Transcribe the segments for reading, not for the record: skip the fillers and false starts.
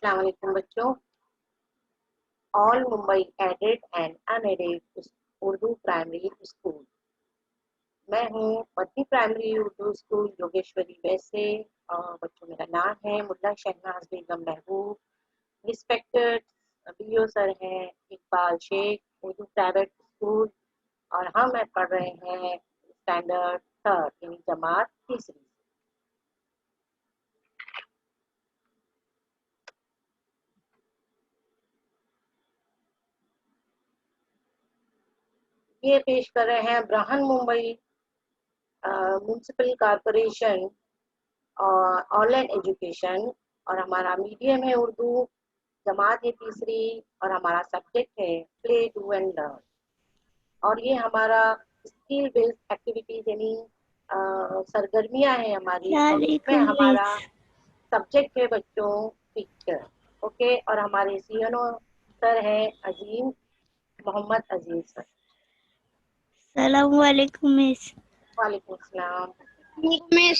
अस्सलाम वालेकुम बच्चों। All Mumbai aided and unaided Urdu primary school. मैं हूँ मध्य प्राइमरी उर्दू स्कूल योगेश्वरी वैसे। बच्चों, मेरा नाम है मुल्ला शहनाज बेगम महबूब। रिस्पेक्टेड बीओ सर हैं इकबाल शेख उर्दू प्राइवेट स्कूल, और हम पढ़ रहे हैं स्टैंडर्ड थर्ड यानी जमात तीसरी। ये पेश कर रहे हैं ब्राहन मुंबई म्यूनसिपल कॉरपोरेशन और ऑनलाइन एजुकेशन, और हमारा मीडियम है उर्दू, जमात है तीसरी, और हमारा सब्जेक्ट है प्ले डू एंड लर्न। और ये हमारा स्किल बेस्ड एक्टिविटीज यानी सरगर्मियां हैं हमारी, और उसमें हमारा सब्जेक्ट है बच्चों पिक्चर। ओके, और हमारे सीएनओ सर हैं अजीम मोहम्मद अजीज सर। अस्सलाम वालेकुम मिस। वालेकुम अस्सलाम मिस।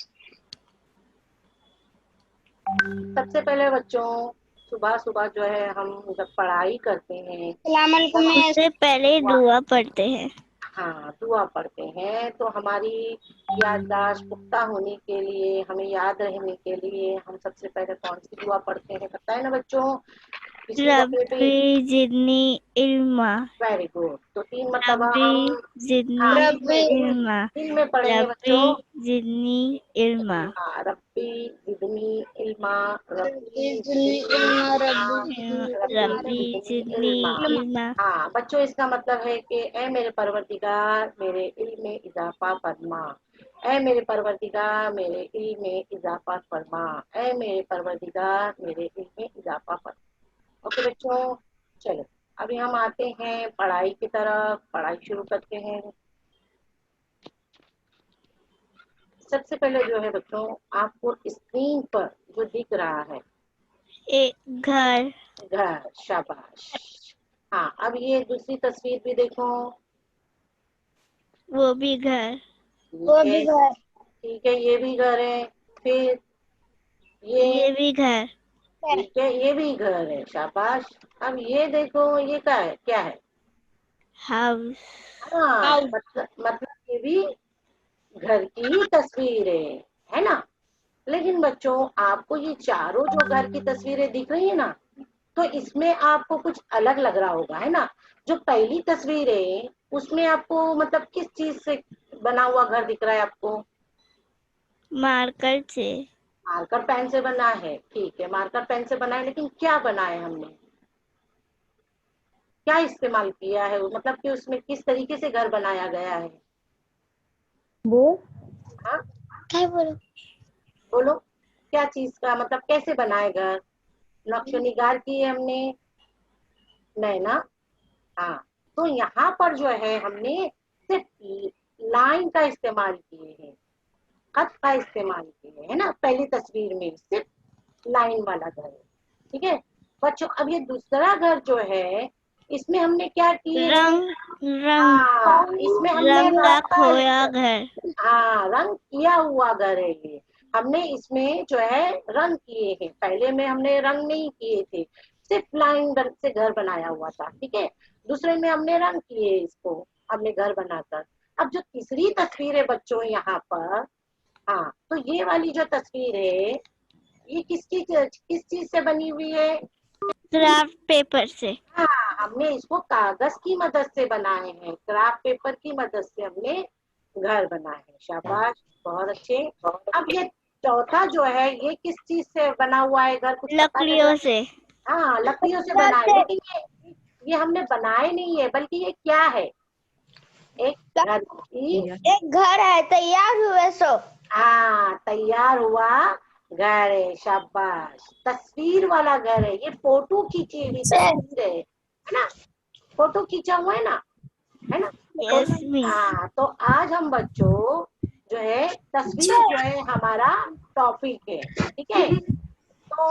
सबसे पहले बच्चों सुबह सुबह जो है हम जब पढ़ाई करते हैं उससे पहले दुआ पढ़ते हैं। हाँ, दुआ पढ़ते हैं तो हमारी याददाश्त पुख्ता होने के लिए, हमें याद रहने के लिए हम सबसे पहले कौन सी दुआ पढ़ते हैं पता है ना बच्चों? पिछली दफे पे रब्बी जिदनी इल्मा। Very good. तो तीन मरतबा रब्बी हम जिदनी इल्मा। दिन में पढ़ेंगे रब्बी बच्चों। जिदनी इल्मा। हाँ, रब्बी जिदनी इल्मा, रब्बी रब्बी जिदनी इल्मा। हाँ बच्चों, इसका मतलब है कि ए मेरे परवरदिगार मेरे इल्म में इजाफा फरमा, ए मेरे परवरदिगार मेरे इल्म में इजाफा फरमा, ए मेरे परवरदिगार मेरे इल्म में इजाफा फरमा। ओके बच्चों, चलो अभी हम आते हैं पढ़ाई की तरफ, पढ़ाई शुरू करते हैं। सबसे पहले जो है बच्चों, आपको स्क्रीन पर जो दिख रहा है एक घर। घर, शाबाश। हाँ, अब ये दूसरी तस्वीर भी देखो, वो भी घर। ठीक है, ये भी घर है। फिर ये भी घर। ठीक है, ये भी घर है, शाबाश। अब ये देखो, ये क्या है? क्या है? हाउस। हाँ, मतलब ये भी घर की ही तस्वीर है ना? लेकिन बच्चों, आपको ये चारों जो घर की तस्वीरें दिख रही है ना, तो इसमें आपको कुछ अलग लग रहा होगा, है ना? जो पहली तस्वीर है उसमें आपको मतलब किस चीज से बना हुआ घर दिख रहा है आपको? मार्कर से। मार्कर पेन से बना है, ठीक है, मार्कर पेन से बना है, लेकिन क्या बना है हमने? क्या इस्तेमाल किया है, मतलब कि उसमें किस तरीके से घर बनाया गया है? वो हाँ क्या बोलो? बोलो, क्या चीज का मतलब कैसे बनाए घर? नक्शो निगार की है हमने? नहीं ना। हाँ, तो यहाँ पर जो है हमने सिर्फ लाइन का इस्तेमाल किए हैं, खत का इस्तेमाल किए है ना? पहली तस्वीर में सिर्फ लाइन वाला घर है, ठीक है बच्चों। अब ये दूसरा घर जो है, इसमें हमने क्या किए हैं? हाँ, इसमें हमने रंग का खोया घर। हाँ, रंग किया हुआ घर है ये। हमने इसमें जो है रंग किए हैं, पहले में हमने रंग नहीं किए थे, सिर्फ लाइन से घर बनाया हुआ था, ठीक है। दूसरे में हमने रंग किए, इसको हमने घर बनाकर। अब जो तीसरी तस्वीर है बच्चों यहाँ पर, हाँ, तो ये वाली जो तस्वीर है ये किस चीज से बनी हुई है? क्राफ्ट पेपर से। हाँ, हमने इसको कागज की मदद से बनाए हैं, क्राफ्ट पेपर की मदद से हमने घर बनाए हैं, शाबाश, बहुत अच्छे। अब ये चौथा जो है ये किस चीज से बना हुआ है घर, कुछ पता लकड़ियों लगा? से। हाँ, लकड़ियों से बना है, लेकिन ये हमने बनाए नहीं है, बल्कि ये क्या है? एक घर की, एक घर है तैयार हुए सो। हाँ, तैयार हुआ घर है, शाबाश, तस्वीर वाला घर है, ये फोटो खींची हुई तस्वीर है ना? फोटो खींचा हुआ है ना? तो यस मिस। हाँ, तो आज हम बच्चों जो है तस्वीर जो है हमारा टॉपिक है, ठीक है। तो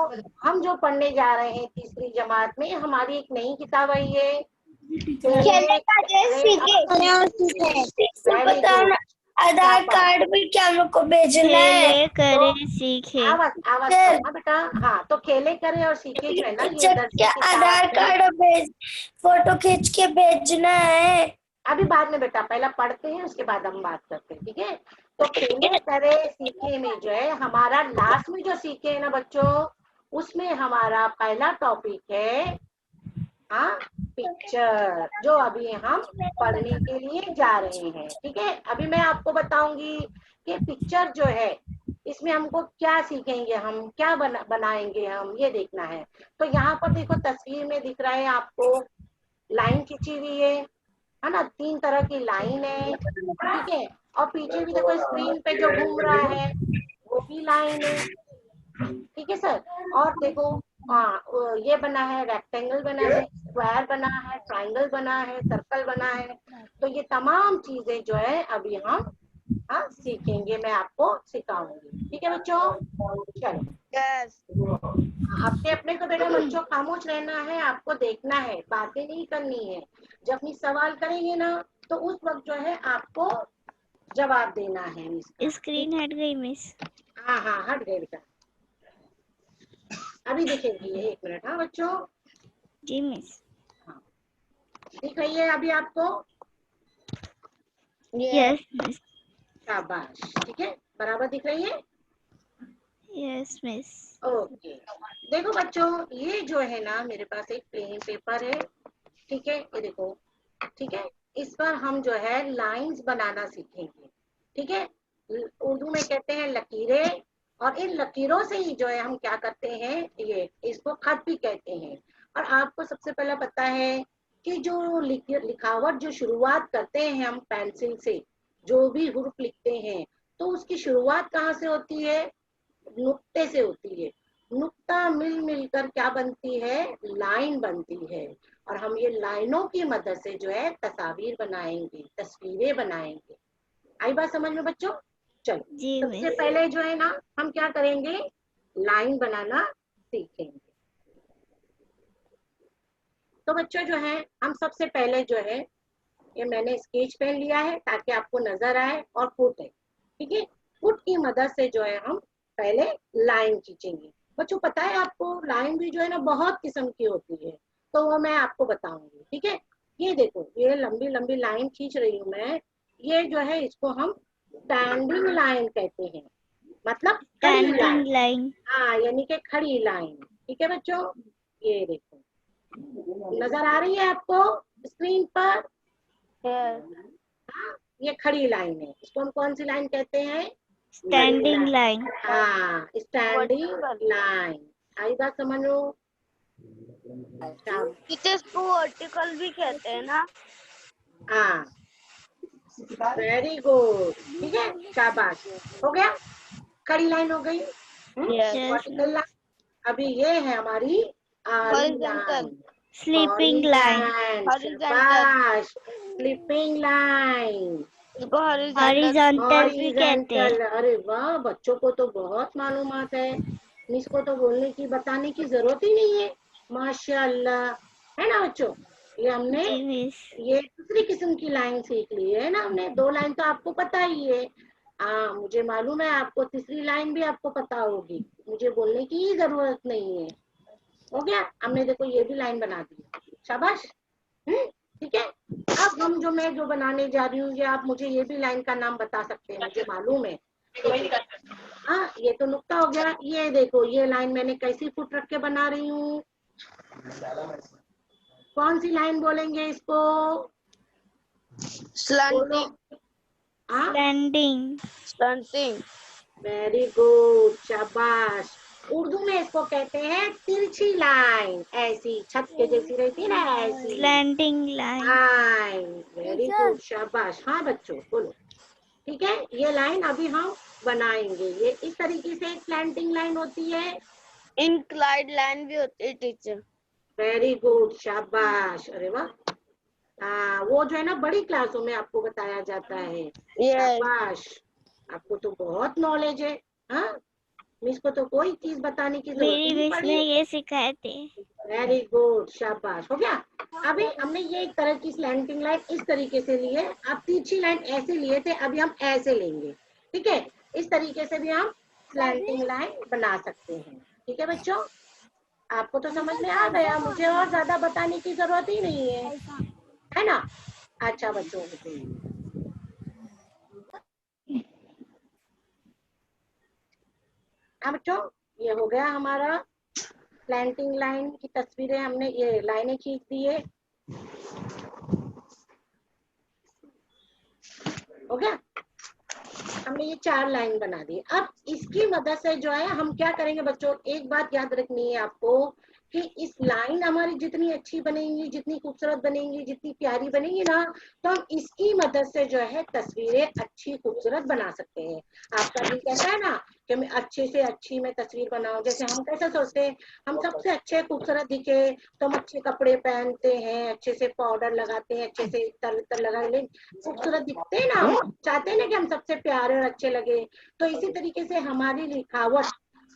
हम जो पढ़ने जा रहे हैं तीसरी जमात में, हमारी एक नई किताब आई है, खेलने का वेरी गुड। आधार कार्ड भी क्या हम लोग को भेजना है? खेले करे सीखे। आवाज आवाज कम हाँ बेटा। हाँ तो खेले करे और सीखे जो है ना, ये क्या आधार कार्ड भेज, फोटो खींच के भेजना है? अभी बाद में बेटा, पहला पढ़ते हैं उसके बाद हम बात करते हैं, ठीक है। तो खेले करे सीखे में जो है हमारा लास्ट में जो सीखे है ना बच्चों, उसमें हमारा पहला टॉपिक है हाँ पिक्चर, जो अभी हम पढ़ने के लिए जा रहे हैं, ठीक है। अभी मैं आपको बताऊंगी कि पिक्चर जो है इसमें हमको क्या सीखेंगे, हम क्या बनाएंगे, हम ये देखना है। तो यहाँ पर देखो तस्वीर में दिख रहा है आपको, लाइन खींची हुई है ना, 3 तरह की लाइन है, ठीक है। और पीछे भी देखो स्क्रीन पे जो घूम रहा है वो भी लाइन है, ठीक है सर। और देखो ये बना है, रेक्टेंगल बना है, स्क्वायर बना है, ट्राइंगल बना है, सर्कल बना है। तो ये तमाम चीजें जो है अभी हम सीखेंगे, मैं आपको सिखाऊंगी, ठीक है बच्चों। चलो अपने अपने को बेटा बच्चों खामोश रहना है, आपको देखना है, बातें नहीं करनी है। जब अपनी सवाल करेंगे ना तो उस वक्त जो है आपको जवाब देना है मिस। स्क्रीन हट गई मिस। हाँ हाँ हट गए बेटा, अभी दिखेगी, 1 मिनट। हाँ बच्चों जी मिस। हाँ दिख रही है अभी आपको? Yes miss. शाबाश, ठीक है, बराबर दिख रही है। Yes miss. ओके देखो बच्चों, ये जो है ना मेरे पास एक प्लेन पेपर है, ठीक है, ये देखो, ठीक है। इस पर हम जो है लाइंस बनाना सीखेंगे, ठीक है। उर्दू में कहते हैं लकीरें, और इन लकीरों से ही जो है हम क्या करते हैं, ये इसको खत भी कहते हैं। और आपको सबसे पहले पता है कि जो लिखावट जो शुरुआत करते हैं हम पेंसिल से, जो भी हुर्फ लिखते हैं तो उसकी शुरुआत कहाँ से होती है, नुक्ते से होती है। नुक्ता मिल मिलकर क्या बनती है, लाइन बनती है। और हम ये लाइनों की मदद से जो है तस्वीर बनाएंगे, तस्वीरें बनाएंगे। आई बात समझ में बच्चों? चलो जी सबसे मिस। पहले जो है ना हम क्या करेंगे, लाइन बनाना सीखेंगे। तो बच्चों जो है हम सबसे पहले जो है, ये मैंने स्केच पेन लिया है ताकि आपको नजर आए, और फुट है, ठीक है। फुट की मदद से जो है हम पहले लाइन खींचेंगे। बच्चों पता है आपको, लाइन भी जो है ना बहुत किस्म की होती है, तो वो मैं आपको बताऊंगी, ठीक है। ये देखो, ये लंबी लंबी लाइन खींच रही हूँ मैं, ये जो है इसको हम स्टैंडिंग लाइन कहते हैं, मतलब खड़ी लाइन। Standing line. हाँ यानी कि खड़ी लाइन, ठीक है बच्चों। ये देखो, नजर आ रही है आपको स्क्रीन पर? हाँ, ये खड़ी लाइन है, इसको हम कौन सी लाइन कहते हैं, स्टैंडिंग लाइन। हाँ स्टैंडिंग लाइन। आई बात समझो? इसको वर्टिकल भी कहते हैं ना? हाँ वेरी गुड, ठीक है, शाबाश, हो गया, खड़ी लाइन हो गई। Vertical line. अभी ये है हमारी आली लाइन, स्लीपिंग लाइन। शाबाश, स्लीपिंग लाइन, हॉरिजॉन्टल भी कहते हैं। अरे वाह, बच्चों को तो बहुत मालूमात है, इसको तो बोलने की बताने की जरूरत ही नहीं है, माशाल्लाह, है ना बच्चों। ये हमने जी मिस। ये दूसरी किस्म की लाइन सीख ली है ना हमने, 2 लाइन तो आपको पता ही है। मुझे मालूम है आपको तीसरी लाइन भी आपको पता होगी, मुझे बोलने की ही जरूरत नहीं है। हो गया, हमने देखो ये भी लाइन बना दी, शाबाश, ठीक है। अब हम मैं जो बनाने जा रही हूँ, ये आप मुझे ये भी लाइन का नाम बता सकते हैं, मुझे मालूम है। हाँ ये तो नुक्ता हो गया, ये देखो ये लाइन मैंने कैसी फुट रख के बना रही हूँ, कौन सी लाइन बोलेंगे इसको? स्लैंटिंग। स्लैंडिंग। वेरी गुड, शाबाश। उर्दू में इसको कहते हैं तिरछी लाइन, ऐसी छत के जैसी रहती है ना, ऐसी slanting line. Line. Very good, शाबाश। हाँ बच्चों बोलो, ठीक है। ये लाइन अभी हम बनाएंगे, ये इस तरीके से एक स्लैंटिंग लाइन होती है, इंक्लाइंड लाइन भी होती है टीचर। वेरी गुड, शाबाश, अरे वाह। वो जो है ना बड़ी क्लासों में आपको बताया जाता है, शाबाश, आपको तो बहुत नॉलेज है। हाँ मिस को तो कोई चीज बताने की जरूरत मेरी नहीं मिस पड़ी। ने ये सिखाए थे। वेरी गुड, शाबाश, हो गया। अभी हमने ये एक तरह की स्लैंटिंग लाइन इस तरीके से ली है, अब तिरछी लाइन ऐसे लिए थे, अभी हम ऐसे लेंगे। ठीक है, इस तरीके से भी हम स्लैंटिंग लाइन बना सकते हैं। ठीक है बच्चों, आपको तो समझ में आ गया, मुझे और ज्यादा बताने की जरूरत ही नहीं है ना। अच्छा बच्चों, हाँ बच्चों, ये हो गया हमारा स्लैंटिंग लाइन की तस्वीरें, हमने ये लाइनें खींच दी है। हो गया, हमने ये 4 लाइन बना दी। अब इसकी मदद से जो है हम क्या करेंगे बच्चों, एक बात याद रखनी है आपको कि इस लाइन हमारी जितनी अच्छी बनेंगी, जितनी खूबसूरत बनेंगी, जितनी प्यारी बनेंगी ना, तो हम इसकी मदद से जो है तस्वीरें अच्छी खूबसूरत बना सकते हैं। आपका दिल कहता है ना कि मैं अच्छे से अच्छी मैं तस्वीर बनाऊं, जैसे हम कैसे सोचते हैं हम सबसे अच्छे खूबसूरत दिखे तो हम अच्छे कपड़े पहनते हैं, अच्छे से पाउडर लगाते हैं, अच्छे से इतर लगा ले, खूबसूरत दिखते हैं ना, चाहते हैं ना कि हम सबसे प्यारे और अच्छे लगे। तो इसी तरीके से हमारी लिखावट,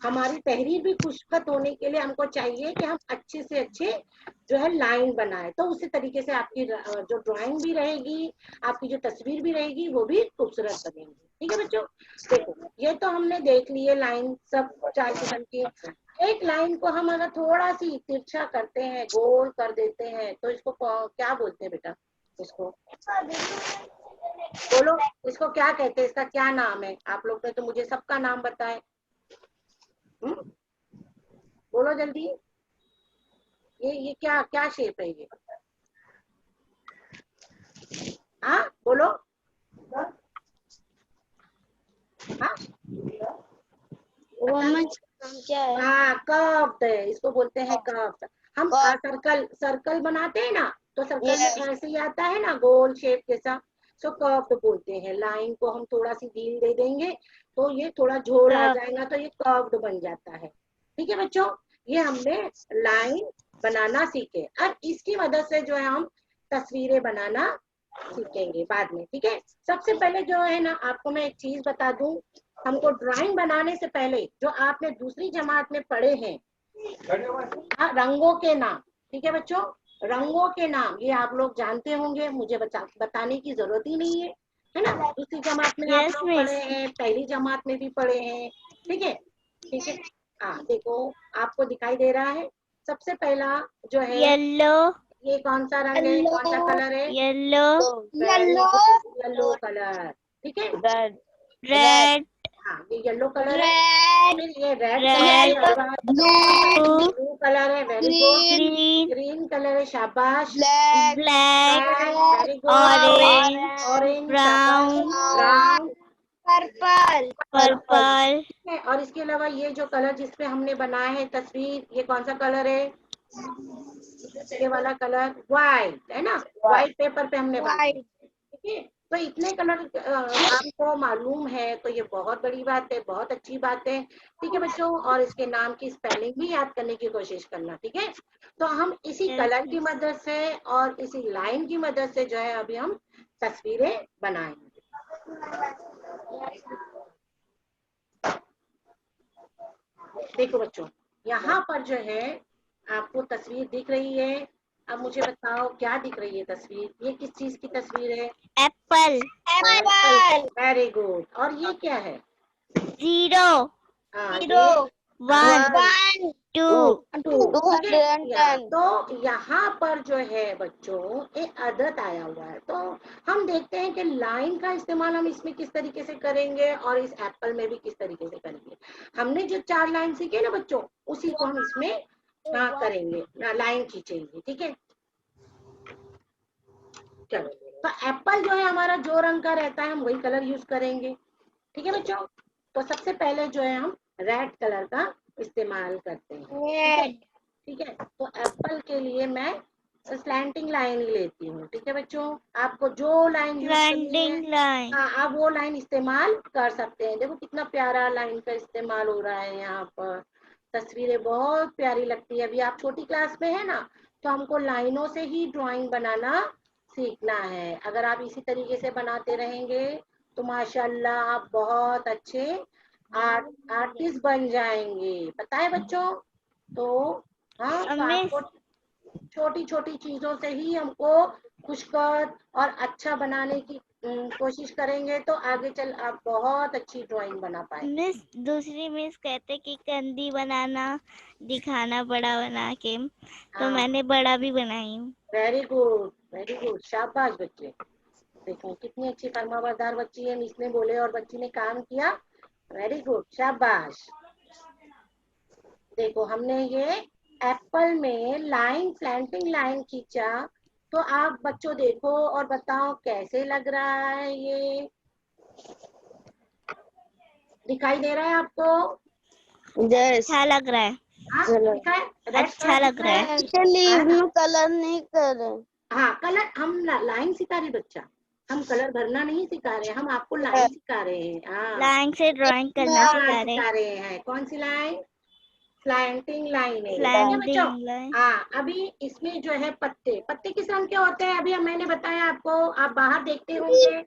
हमारी तहरीर भी खुशखत होने के लिए हमको चाहिए कि हम अच्छे से अच्छे जो है लाइन बनाए, तो उसी तरीके से आपकी जो ड्राइंग भी रहेगी, आपकी जो तस्वीर भी रहेगी, वो भी खूबसूरत बनेगी। ठीक है बच्चों, देखो ये तो हमने देख लिए लाइन सब 4 किस्म की। एक लाइन को हम अगर थोड़ा सी तिरछा करते हैं, गोल कर देते हैं, तो इसको क्या बोलते हैं बेटा, इसको बोलो, इसको क्या कहते हैं, इसका क्या नाम है? आप लोग ने तो मुझे सबका नाम बताए। बोलो जल्दी, ये क्या क्या शेप है ये? हाँ बोलो, हाँ क्या है? हाँ कर्व्ड है, इसको बोलते हैं कर्व्ड। हम सर्कल सर्कल बनाते हैं ना, तो सर्कल में ऐसे ही आता है ना गोल शेप जैसा, सो कर्व्ड बोलते हैं। लाइन को हम थोड़ा सी ढील दे देंगे तो ये थोड़ा झोल आ जाएगा, तो ये कर्व्ड बन जाता है। ठीक है बच्चों, ये हमने लाइन बनाना सीखे। अब इसकी मदद से जो है हम तस्वीरें बनाना सीखेंगे बाद में। ठीक है, सबसे पहले जो है ना, आपको मैं एक चीज बता दूं, हमको ड्राइंग बनाने से पहले जो आपने दूसरी जमात में पढ़े हैं रंगों के नाम, ठीक है बच्चों, रंगों के नाम ये आप लोग जानते होंगे, मुझे बताने की जरूरत ही नहीं है ना। दूसरी जमात में आप यस लोग मिस। पढ़े हैं, पहली जमात में भी पढ़े हैं। ठीक है, ठीक है। हाँ देखो, आपको दिखाई दे रहा है सबसे पहला जो है, येलो, ये कौन सा रंग है, कौन सा कलर है? Yellow, very good, yellow colour. ठीक है, रेड, हाँ ये येलो कलर है। फिर ये रेड कलर है, रेड, ब्लू, ब्लू कलर है, very good. Green, green colour है, शाबाश। Black, very good. Orange, orange, शाबाश। ब्राउन, ब्राउन पर्पल, है। और इसके अलावा ये जो कलर जिसपे हमने बनाया है तस्वीर, ये कौन सा कलर है? ये वाला कलर व्हाइट है ना, व्हाइट पेपर पे हमने बनाया। ठीक है, तो इतने कलर आपको मालूम है तो ये बहुत बड़ी बात है, बहुत अच्छी बात है। ठीक है बच्चों, और इसके नाम की स्पेलिंग भी याद करने की कोशिश करना। ठीक है, तो हम इसी यस कलर की मिस। मदद से और इसी लाइन की मदद से जो है अभी हम तस्वीरें बनाएंगे। देखो बच्चों, यहाँ पर जो है आपको तस्वीर दिख रही है। अब मुझे बताओ क्या दिख रही है तस्वीर, ये किस चीज की तस्वीर है? Apple, Apple, very good. और ये क्या है? 0, ये 1, 2, 2, ठीक है। तो यहाँ पर जो है बच्चों एक अदद आया हुआ है, तो हम देखते हैं कि लाइन का इस्तेमाल हम इसमें किस तरीके से करेंगे और इस एप्पल में भी किस तरीके से करेंगे। हमने जो 4 लाइन सीखे ना बच्चों, उसी को हम इसमें करेंगे, लाइन खींचेंगे। ठीक है, चलो। तो एप्पल जो है हमारा जो रंग का रहता है हम वही कलर यूज करेंगे। ठीक है बच्चों, तो सबसे पहले जो है हम रेड कलर का इस्तेमाल करते हैं। ठीक है, तो एप्पल के लिए मैं स्लैंटिंग लाइन ही लेती हूँ। ठीक है बच्चों, आपको जो लाइन यूज करनी है, स्लैंडिंग लाइन, हाँ आप वो लाइन इस्तेमाल कर सकते हैं। देखो कितना प्यारा लाइन का इस्तेमाल हो रहा है यहाँ पर, तस्वीरें बहुत प्यारी लगती है। अभी आप छोटी क्लास में है ना, तो हमको लाइनों से ही ड्राइंग बनाना सीखना है। अगर आप इसी तरीके से बनाते रहेंगे तो माशाल्लाह आप बहुत अच्छे आर्टिस्ट बन जाएंगे, पता है बच्चों। तो हाँ, तो मिस आपको छोटी छोटी चीजों से ही हमको खुशकर और अच्छा बनाने की कोशिश करेंगे तो आगे चल आप बहुत अच्छी ड्राइंग बना पाएंगे। मिस दूसरी मिस कहते कि कंदी बनाना दिखाना बड़ा बना के, तो हाँ, मैंने बड़ा भी बनाई हूँ। वेरी गुड वेरी गुड, शाबाश बच्चे। देखो कितनी अच्छी फरमाबरदार बच्ची है, मिस ने बोले और बच्ची ने काम किया, वेरी गुड, शाबाश। देखो हमने ये एप्पल में लाइन, स्लैंटिंग लाइन खींचा, तो आप बच्चों देखो और बताओ कैसे लग रहा है, ये दिखाई दे रहा है आपको? अच्छा लग रहा है, हाँ, दिखा है, रेड अच्छा कलर दिख लग रहा रहा है। है। लीव हाँ, में कलर नहीं कर रहे। हाँ कलर हम लाइन सिखा रहे बच्चा, हम कलर भरना नहीं सिखा रहे, हम आपको लाइन सिखा रहे हैं। हाँ, लाइन से ड्राइंग करना हाँ सिखा रहे, सिखा रहे हैं। कौन सी लाइन? स्लैंटिंग लाइन है, ठीक है बच्चों। Slanting line. हाँ, अभी इसमें जो है पत्ते, पत्ते किस रंग के होते हैं? अभी मैंने बताया आपको, आप बाहर देखते होंगे।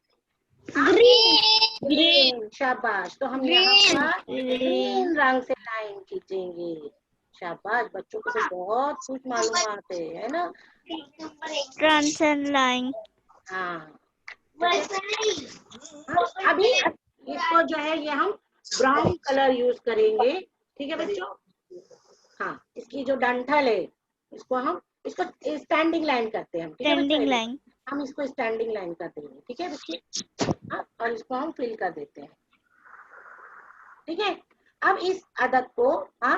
ग्रीन ग्रीन, शाबाश। तो हम यहाँ पर ग्रीन ग्रीन रंग से लाइन खींचेंगे, शाबाश। बच्चों को तो बहुत कुछ मालूमात है ना। ट्रांसन लाइन। हाँ, हाँ, अभी इसको जो है ये हम ब्राउन कलर यूज करेंगे, ठीक है बच्चों। हाँ, इसकी जो डंठल है इसको स्टैंडिंग लाइन करते हैं हम, ठीक है बच्चों। स्टैंडिंग ये लाइन। देखो, हम इसको स्टैंडिंग लाइन कर देंगे, ठीक है बच्चे। हाँ, और इसको हम फिल कर देते हैं, ठीक है। अब इस अदद को हाँ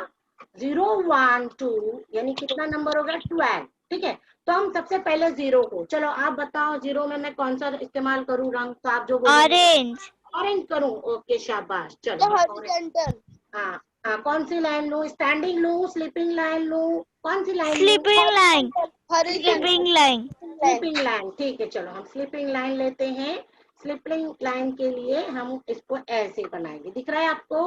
0 1 2 यानी कितना नंबर होगा? 12, ठीक है। तो हम सबसे पहले 0 को, चलो आप बताओ 0 में मैं कौन सा इस्तेमाल करूँ रंग? तो आप जो बोलेंगे। ऑरेंज। ऑरेंज करूँ, ओके शाबाश। चलो हम ऑरेंज। हाँ, हाँ कौन सी लाइन लूँ? स्टैंडिंग लूँ, स्लीपिंग लाइन लूँ, कौन सी लाइन लूँ? Sleeping line. ठीक है, स्लीपिंग लाइन। स्लीपिंग लाइन, ठीक है। चलो हम स्लीपिंग लाइन लेते हैं। स्लीपिंग लाइन के लिए हम इसको ऐसे बनाएंगे, दिख रहा है आपको?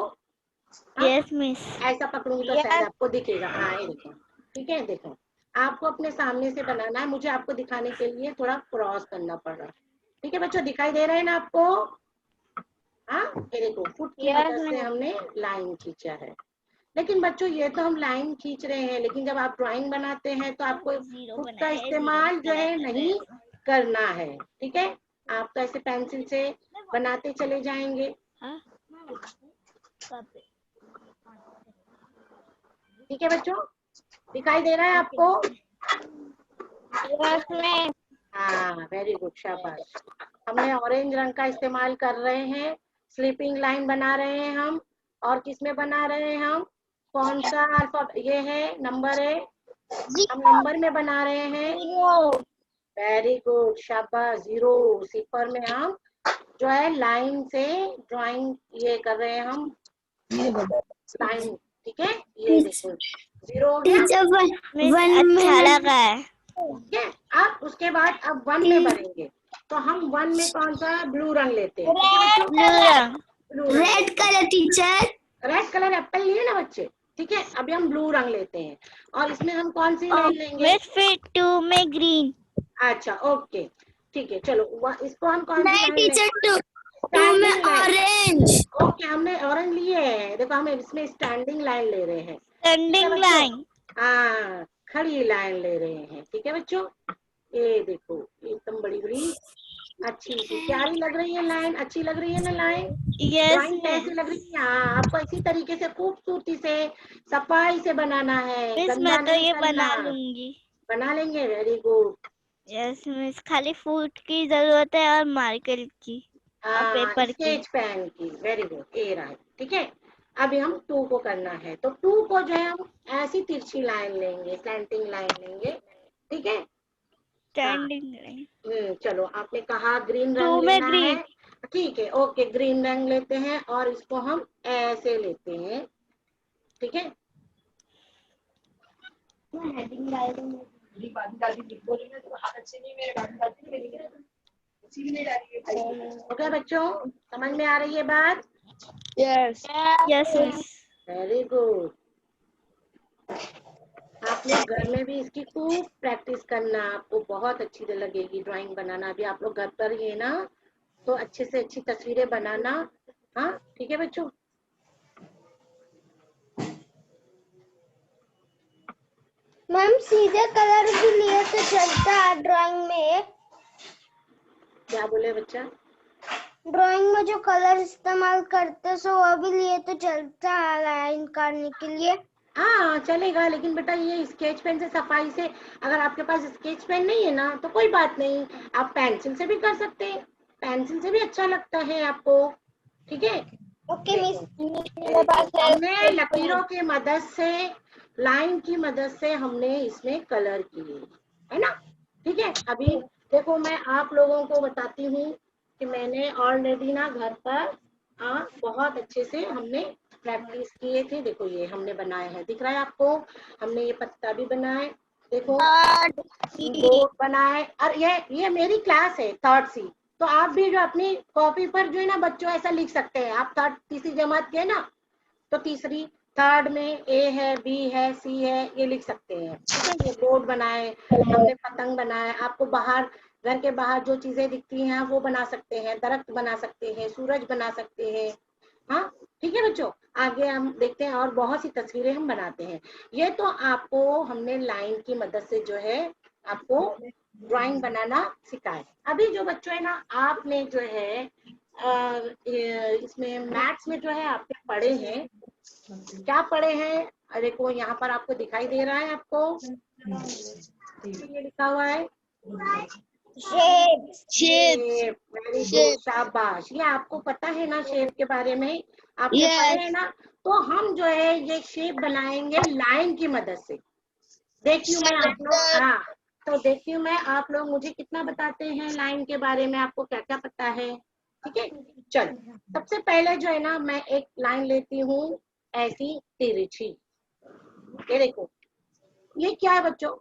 हाँ, यस मिस। ऐसा पकड़ूंगी तो शायद आपको दिखेगा। हाँ, ये देखो, ठीक है। देखो, आपको अपने सामने से बनाना है, मुझे आपको दिखाने के लिए थोड़ा क्रॉस करना पड़ रहा है, ठीक है बच्चों। दिखाई दे रहा है ना आपको? हाँ, ये देखो फुट की मदद से हमने लाइन खींचा है। लेकिन बच्चों ये तो हम लाइन खींच रहे हैं, लेकिन जब आप ड्राइंग बनाते हैं तो आपको जीरो फुट का बनाया है, जीरो इस्तेमाल जो कलर है कर रहे नहीं करना है, ठीक है। आप तो ऐसे पेंसिल से बनाते चले जाएंगे, हैं। ठीक है बच्चों। दिखाई दे रहा है आपको? हाँ, वेरी गुड, शाबाश। हमने ऑरेंज रंग का इस्तेमाल कर रहे हैं, स्लीपिंग लाइन बना रहे हैं हम। और किस में बना रहे हैं हम? कौन सा अल्फा? ये है नंबर है, हम नंबर में बना रहे हैं। वेरी गुड, शाबाश। 0 सिफर में हम जो है लाइन से ड्राइंग ये कर रहे हैं हम, लाइन, ठीक है। ये देखो 0 हो गया, मिस अच्छा लगा है। ठीक है। अब उसके बाद अब 1 में भरेंगे, तो हम 1 में कौन सा? ब्लू रंग लेते हैं, ठीक है बच्चों। ब्लू रंग। ब्लू रंग, red colour teacher, red colour Apple लिए ना बच्चे, ठीक है। अभी हम ब्लू रंग लेते हैं और इसमें हम कौन सी लाइन लेंगे? मिस फिर 2 में ग्रीन। अच्छा, ओके, ठीक है। चलो इसको हम कौन सी लाइन लेंगे? 2 में ऑरेंज, ओके। हमने ऑरेंज लिए हैं, देखो हम इसमें स्टैंडिंग लाइन ले रहे हैं, ठीक है स्टैंडिंग बच्चों। लाइन। हाँ, खड़ी लाइन ले रहे हैं, ठीक है बच्चों। ये देखो एकदम बड़ी बड़ी अच्छी सी प्यारी लग रही है लाइन, अच्छी लग रही है ना लाइन? यस ड्राइंग कैसी मिस। लग रही है? हाँ, आपको इसी तरीके से खूबसूरती से सफाई से बनाना है, मिस गंदा मैं तो नहीं ये करना। बना लूंगी। बना लेंगे, वेरी गुड। यस मिस, खाली फूट की जरूरत है और मार्कर की और हाँ, पेपर की। स्केच पेन की, वेरी गुड, ए रहा है, ठीक है। अभी हम 2 को करना है, तो 2 को जो है हम ऐसी तिरछी लाइन लेंगे, स्लैंटिंग लाइन लेंगे, ठीक है। हाँ, स्टैंडिंग लाइन। चलो आपने कहा ग्रीन 2 रंग में लेना है, ग्रीन। ठीक है, ओके। ग्रीन रंग लेते हैं और इसको हम ऐसे लेते हैं, ठीक है। ओके बच्चों, समझ में आ रही है बात? Yes yes miss. Very good. आप लोग घर में भी इसकी खूब प्रैक्टिस करना, आपको बहुत अच्छी लगेगी ड्राइंग बनाना। अभी आप लोग घर पर ही है ना, तो अच्छे से अच्छी तस्वीरें बनाना। हाँ, ठीक है बच्चों। मैम सीधे कलर भी लिए तो चलता है ड्राइंग में। क्या बोले बच्चा? ड्राइंग में जो कलर इस्तेमाल करते सो वो भी लिए तो चलता है लाइन करने के लिए। हाँ चलेगा, लेकिन बेटा ये स्केच पेन से सफाई से, अगर आपके पास स्केच पेन नहीं है ना तो कोई बात नहीं, आप पेंसिल से भी कर सकते हैं, पेंसिल से भी अच्छा लगता है आपको। ठीक है, ओके मिस, ये मेरे पास देखो है हमने स्केच लकीरों की मदद से, लाइन की मदद से हमने इसमें कलर किए, है ना। ठीक है, अभी देखो मैं आप लोगों को बताती हूँ कि मैंने ऑलरेडी ना घर पर बहुत अच्छे से हमने प्रैक्टिस किए थे। देखो ये हमने बनाया है, दिख रहा है आपको, हमने ये पत्ता भी बनाए, देखो बोर्ड बनाए। और ये मेरी क्लास है थर्ड सी, तो आप भी जो अपनी कॉपी पर जो है ना बच्चों ऐसा लिख सकते हैं, आप थर्ड तीसरी जमात के है ना, तो तीसरी थर्ड में ए है, बी है, सी है, ये लिख सकते हैं। ठीक है, ये बोर्ड बनाए हमने, पतंग बनाए, आपको बाहर घर के बाहर जो चीजें दिखती हैं वो बना सकते हैं, दरख्त बना सकते हैं, सूरज बना सकते हैं। हाँ ठीक है बच्चों, आगे हम देखते हैं और बहुत सी तस्वीरें हम बनाते हैं। ये तो आपको हमने लाइन की मदद से जो है आपको ड्राइंग बनाना सिखाए। अभी जो बच्चों है ना, आपने जो है इसमें मैथ्स में जो है आपके पढ़े हैं, क्या पढ़े हैं? अरे को यहाँ पर आपको दिखाई दे रहा है आपको, ये लिखा हुआ है शेप। शेप। वेरी गुड, शाबाश। ये आपको पता है ना शेप के बारे में, आपने पढ़े हैं ना। तो हम जो है ये शेप बनाएंगे लाइन की मदद से। देखती हूँ मैं आप लोग, हाँ तो देखती हूँ मैं आप लोग मुझे कितना बताते हैं लाइन के बारे में, आपको क्या क्या पता है। ठीक है, चलो सबसे पहले जो है ना मैं एक लाइन लेती हूँ ऐसी तिरछी। ये देखो, ये क्या है बच्चों,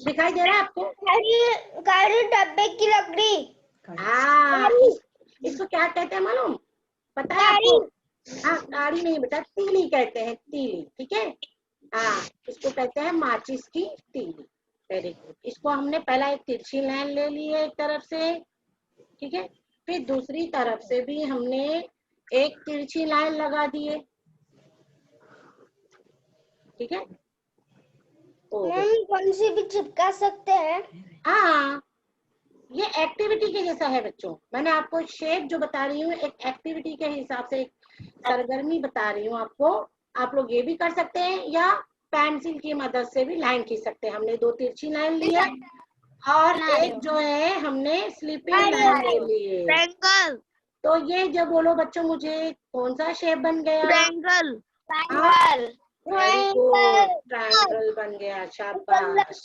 दिखाई दे रहा है आपको? गाड़ी डब्बे की लकड़ी। हाँ इसको क्या कहते हैं मालूम, पता है गाड़ी। आपको? हाँ गाड़ी नहीं बेटा, तीली कहते हैं, तीली। ठीक है, हाँ इसको कहते हैं माचिस की तीली। वेरी गुड, इसको हमने पहला एक तिरछी लाइन ले ली है एक तरफ से। ठीक है, फिर दूसरी तरफ से भी हमने एक तिरछी लाइन लगा दी है। ठीक है, ओ हम कौन सी भी चिपका सकते हैं। हाँ ये एक्टिविटी के जैसा है बच्चों, मैंने आपको शेप जो बता रही हूँ एक एक्टिविटी के हिसाब से, एक सरगर्मी बता रही हूँ आपको। आप लोग ये भी कर सकते हैं या पेंसिल की मदद से भी लाइन खींच सकते हैं। हमने दो तिरछी लाइन ली है और एक जो है हमने स्लीपिंग लाइन ले ली है। ट्रायंगल। तो ये जो बोलो बच्चों मुझे कौन सा शेप बन गया? ट्रायंगल। हाँ वेरी गुड, ट्रायंगल। ट्रायंगल बन गया, शाबाश।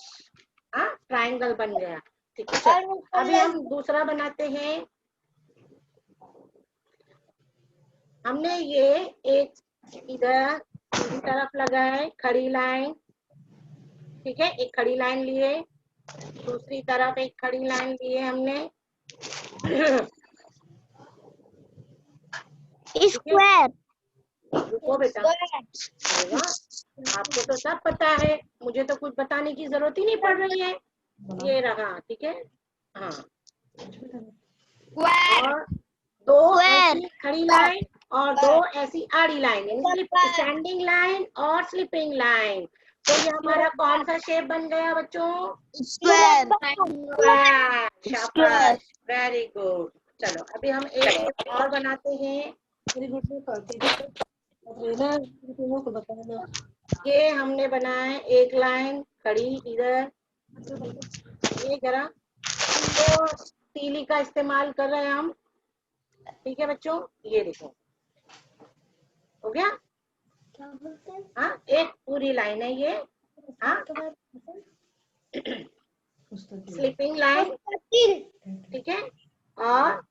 हाँ ट्रायंगल बन गया। ठीक है, चलो अभी हम दूसरा बनाते हैं। हमने ये एक इधर सीधी तरफ लगाए खड़ी लाइन। ठीक है, एक खड़ी लाइन लिए, दूसरी तरफ एक खड़ी लाइन लिए हमने। स्क्वायर। रुको बेटा, अरे वाह, आपको तो सब पता है, मुझे तो कुछ बताने की जरूरत ही नहीं पड़ रही है। ये रहा, ठीक है, हाँ और दो ऐसी खड़ी लाइन और दो ऐसी आड़ी लाइन, यानी स्टैंडिंग लाइन और स्लीपिंग लाइन। तो ये हमारा कौन सा शेप बन गया बच्चों? स्क्वायर। शाबाश, वेरी गुड। चलो अभी हम एक शेप और बनाते हैं। ये हमने बनाया एक लाइन खड़ी इधर, ये जरा तो तीली का इस्तेमाल कर रहे हैं हम। ठीक है बच्चों, ये देखो हो गया। हाँ एक पूरी लाइन है ये, हाँ स्लीपिंग लाइन। ठीक है, और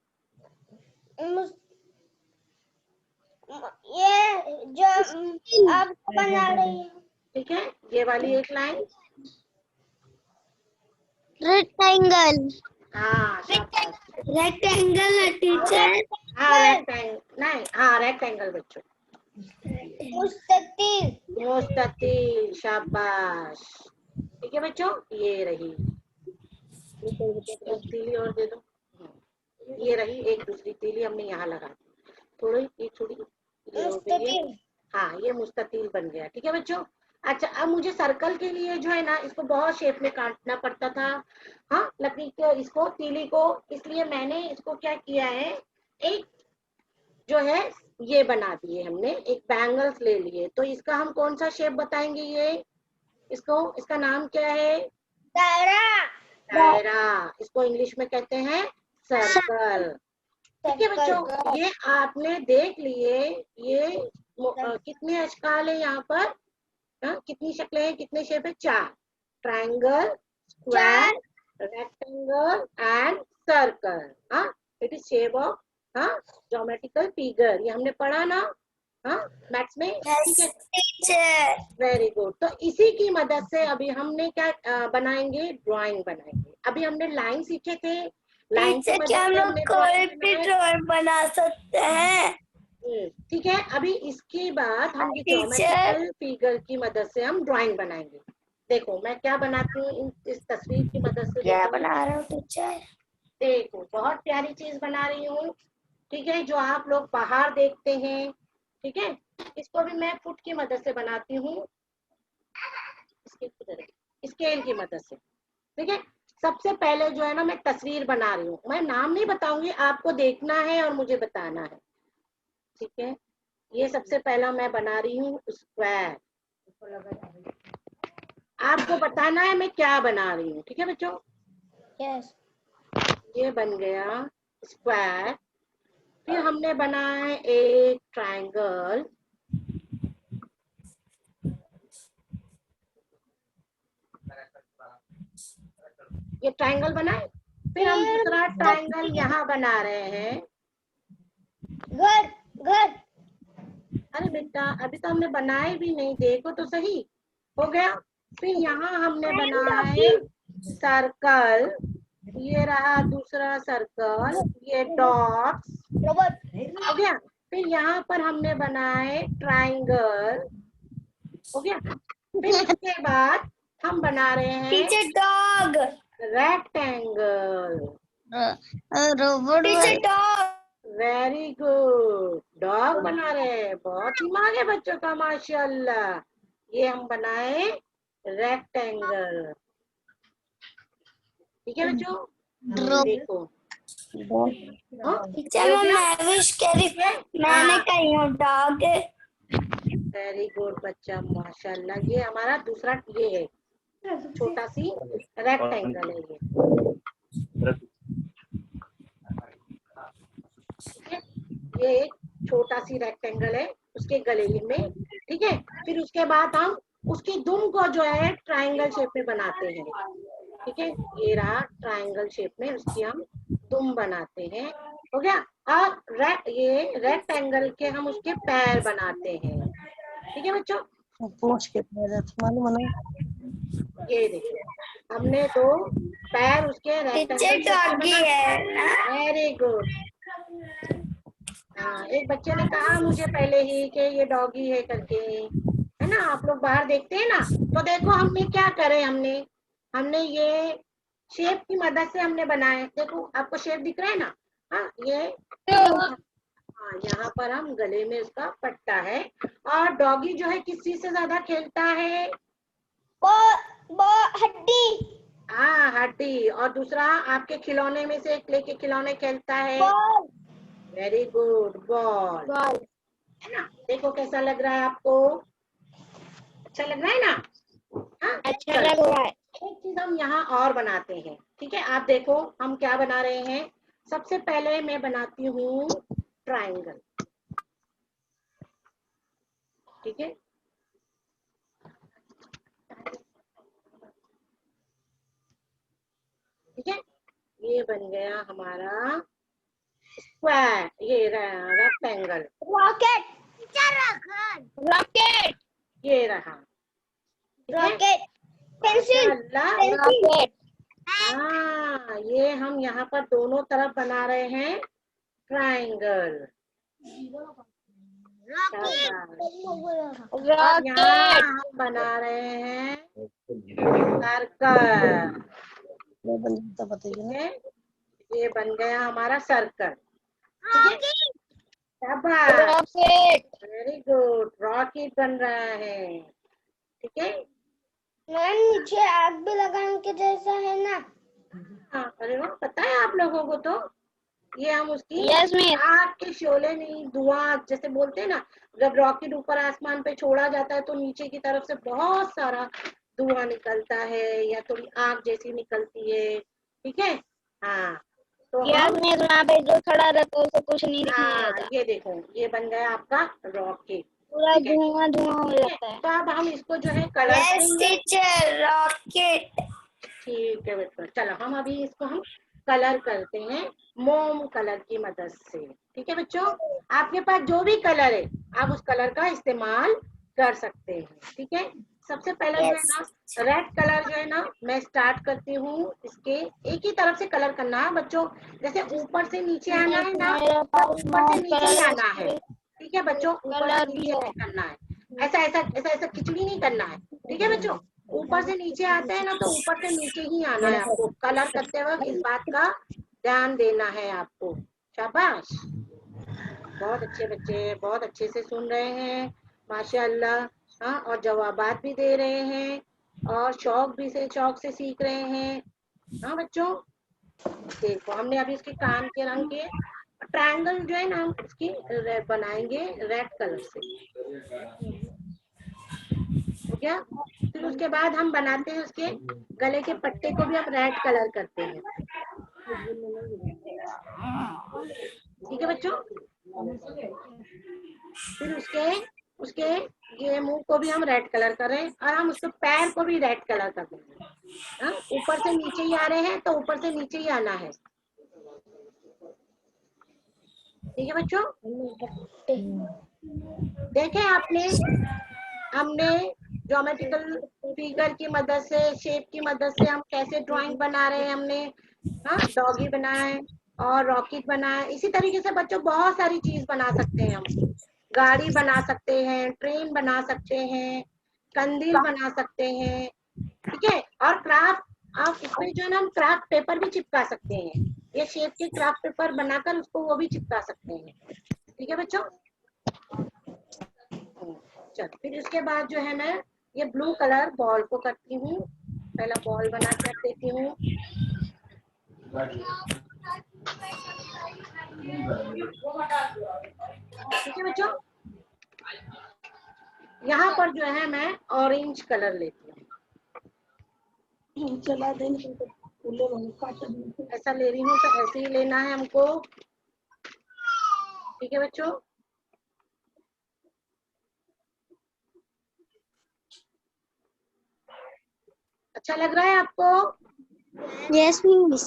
ये जो आप बना रही है। ठीक है, ये वाली एक लाइन। रेक्टेंगल। हाँ शाबाश, रेक्टेंगल है टीचर। हाँ रेक्टेंगल नहीं, हाँ रेक्टेंगल बच्चों। मुस्ततील। मुस्ततील, शाबाश। ठीक है बच्चों, ये रही एक तीली और दे दो। ये रही एक दूसरी तीली हमने यहाँ लगा दी, थोड़ी ये थोड़ी ये हो गई है। हाँ ये मुस्ततील बन गया। ठीक है बच्चों, अच्छा, अब मुझे सर्कल के लिए जो है ना इसको बहुत शेप में काटना पड़ता था, हाँ, लकड़ी के इसको तीली को, इसलिए मैंने इसको क्या किया है, एक जो है ये बना दिए हमने, एक बैंगल्स ले लिए। तो इसका हम कौन सा शेप बताएंगे, ये इसको, इसका नाम क्या है, दायरा। दायरा। इसको इंग्लिश में कहते हैं सर्कल। ठीक है बच्चों, ये आपने देख लिए, ये कितने अशकाल है यहाँ पर, कितनी शक्लें हैं, कितने शेप है, 4, triangle, square, rectangle and circle. हाँ, it is shape of geometrical figure, ये हमने पढ़ा ना, हाँ, मैथ्स में। ठीक है टीचर। Very good. तो इसी की मदद से अभी हमने क्या बनाएंगे, ड्राइंग बनाएंगे। अभी हमने लाइन सीखे थे, लाइन की मदद क्या हम से लोग हमने कोई ड्राइंग भी बनाए। ड्राइंग बना सकते हैं? ठीक है, अभी इसके बाद हम ये टीचर। ज्योमेट्रिकल फिगर की मदद से हम ड्राइंग बनाएंगे। देखो मैं क्या बनाती हूँ इस तस्वीर की मदद से, क्या देखो बना रहे हो टीचर? देखो बहुत प्यारी चीज बना रही हूँ। ठीक है, जो आप लोग पहाड़ देखते हैं, ठीक है, इसको भी मैं फुट की मदद से बनाती हूँ, स्केल की मदद से। ठीक है, सबसे पहले जो है ना मैं तस्वीर बना रही हूँ, मैं नाम नहीं बताऊंगी, आपको देखना है और मुझे बताना है। ठीक है, ये सबसे पहला मैं बना रही हूँ स्क्वायर, आपको बताना है मैं क्या बना रही हूँ। ठीक है बच्चों, यस। ये बन गया स्क्वायर। फिर हमने बनाया है एक ट्रायंगल, ये ट्रायंगल बनाए। फिर हम दूसरा ट्रायंगल यहाँ बना रहे हैं। घर घर। अरे बेटा अभी तो हमने बनाए भी नहीं, देखो तो सही, हो गया। फिर यहाँ हमने बनाए सर्कल, ये रहा दूसरा सर्कल, ये डॉट्स, रोबोट। हो गया। फिर यहाँ पर हमने बनाए ट्रायंगल, हो गया। फिर उसके बाद हम बना रहे हैं teacher dog. Rectangle, robot. Teacher dog. Very good, dog बना रहे हैं, बहुत दिमाग है बच्चों का माशाल्लाह। ये हम बनाए रेक्टेंगल। ठीक है बच्चों, ये देखो, टीचर मैं विश करी, मैंने कही हूँ डॉग। वेरी गुड बच्चा माशाल्लाह। ये हमारा दूसरा ये है, छोटा सी रेक्टेंगल है ये। ठीक है, ये एक छोटा सी रेक्टेंगल है उसके गले में। ठीक है, फिर उसके बाद हम उसकी दुम को जो है ट्रायंगल शेप में बनाते हैं। ठीक है, ये रहा ट्रायंगल शेप में उसकी हम दुम बनाते हैं, हो गया। और ये रेक्टेंगल के हम उसके पैर बनाते हैं। ठीक है बच्चों, पूछ के मालूम है। ये देखो हमने दो पैर उसके रेक्टेंगल शेप में डॉगी बना। है। Very good. हाँ, एक बच्चे ने कहा मुझे पहले ही कि ये डॉगी है करके, है ना, आप लोग बाहर देखते हैं ना। तो देखो हमने क्या करे, हमने हमने ये शेप की मदद से हमने बनाए, देखो आपको शेप दिख रहा है ना, हाँ ये, हाँ यहाँ पर हम गले में उसका पट्टा है। और डॉगी जो है किस चीज से ज्यादा खेलता है, वो हड्डी। हाँ हड्डी। और दूसरा आपके खिलौने में से एक लेके खिलौने खेलता है, ball. Very good, ball, ball. है ना। देखो कैसा लग रहा है आपको, अच्छा लग रहा है ना, हाँ अच्छा लग रहा है। एक चीज हम यहाँ और बनाते हैं। ठीक है, आप देखो हम क्या बना रहे हैं। सबसे पहले मैं बनाती हूँ ट्रायंगल। ठीक है, ठीक है, ये बन गया हमारा स्क्वायर, ये रेक्टेंगल, रॉकेट। रॉकेट। ये रहा, ठीक है, रॉकेट। पेंसिल। माशाल्लाह। रॉकेट। हाँ, ये हम यहाँ पर दोनों तरफ बना रहे हैं ट्रायंगल, और यहाँ हम बना रहे हैं सर्कल। ठीक है, ये बन गया हमारा सर्कल। ठीक है, शाबाश, रॉकेट। वेरी गुड, रॉकेट बन रहा है। ठीक है। मैम नीचे आग भी लगाने के जैसा है ना? हाँ, अरे वाह, पता है आप लोगों को तो। ये हम उसकी यस मिस। आग के शोले नहीं, धुआं जैसे बोलते हैं ना, जब रॉकेट ऊपर आसमान पे छोड़ा जाता है तो नीचे की तरफ से बहुत सारा धुआं निकलता है या थोड़ी आग जैसी निकलती है। ठीक है। हाँ, तो यस हम, मिस, वहाँ पे जो खड़ा रहता है उसे कुछ नहीं दिखने हाँ देता, ये देखो, ये बन गया आपका रॉकेट। पूरा ठीक है। धुआं धुआं हो ठीक है, जाता है। तो अब हम इसको जो है कलर करेंगे। Teacher, rocket. ठीक है बच्चों, चलो हम अभी इसको हम कलर करते हैं मोम कलर की मदद से। ठीक है बच्चों, आपके पास जो भी कलर है आप उस कलर का इस्तेमाल कर सकते हैं। ठीक है, सबसे पहले जो है ना, रेड कलर जो है ना, मैं स्टार्ट करती हूँ। इसके एक ही तरफ से कलर करना है बच्चों, जैसे ऊपर से नीचे आना है ना, मेरे तो पास ऊपर से मोम नीचे ही आना है। कलर ठीक है बच्चों, ऊपर से कलर भी नीचे है। नहीं करना है, ऐसा ऐसा ऐसा ऐसा खिचड़ी नहीं करना है। ठीक है बच्चों, ऊपर से नीचे आते हैं ना, तो ऊपर से नीचे ही आना है आपको कलर करते वक्त, इस बात का ध्यान देना है आपको। शाबाश, बहुत अच्छे बच्चे, बहुत अच्छे से सुन रहे हैं, माशाअल्लाह। हाँ, और जवाबात भी दे रहे हैं और शौक से सीख रहे हैं। हाँ बच्चों, देखो हमने अभी इसके कान के रंग के ट्रायंगल जो है ना, हम इसकी बनाएंगे रेड कलर से। हो गया। फिर उसके बाद हम बनाते हैं उसके गले के पट्टे को भी हम रेड कलर करते हैं। ठीक है बच्चों, फिर उसके उसके ये मुंह को भी हम रेड कलर करें और हम उसके पैर को भी रेड कलर कर देंगे। हाँ, ऊपर से नीचे ही आ रहे हैं तो ऊपर से नीचे ही आना है। ठीक है बच्चों, देखें आपने, हमने ज्योमेट्रिकल फिगर की मदद से, शेप की मदद से हम कैसे ड्राइंग बना रहे हैं। हमने, हाँ, डॉगी बनाए और रॉकेट बनाए। इसी तरीके से बच्चों बहुत सारी चीज बना सकते हैं हम, गाड़ी बना सकते हैं, ट्रेन बना सकते हैं, कंदील बना सकते हैं। ठीक है, और क्राफ्ट, आप इसमें जो है ना, हम क्राफ्ट पेपर भी चिपका सकते हैं। ये शेप के क्राफ्ट पेपर बनाकर उसको वो भी चिपका सकते हैं। ठीक है बच्चों, चलो फिर उसके बाद जो है, मैं ये ब्लू कलर बॉल को करती हूँ। पहला बॉल बना के रख देती हूँ। ठीक है बच्चों, यहाँ पर जो है मैं ऑरेंज कलर लेती हूँ। चला देंगे ऐसा ले रही हूँ तो ऐसे ही लेना है हमको। ठीक है बच्चों, अच्छा लग रहा है आपको? Yes miss.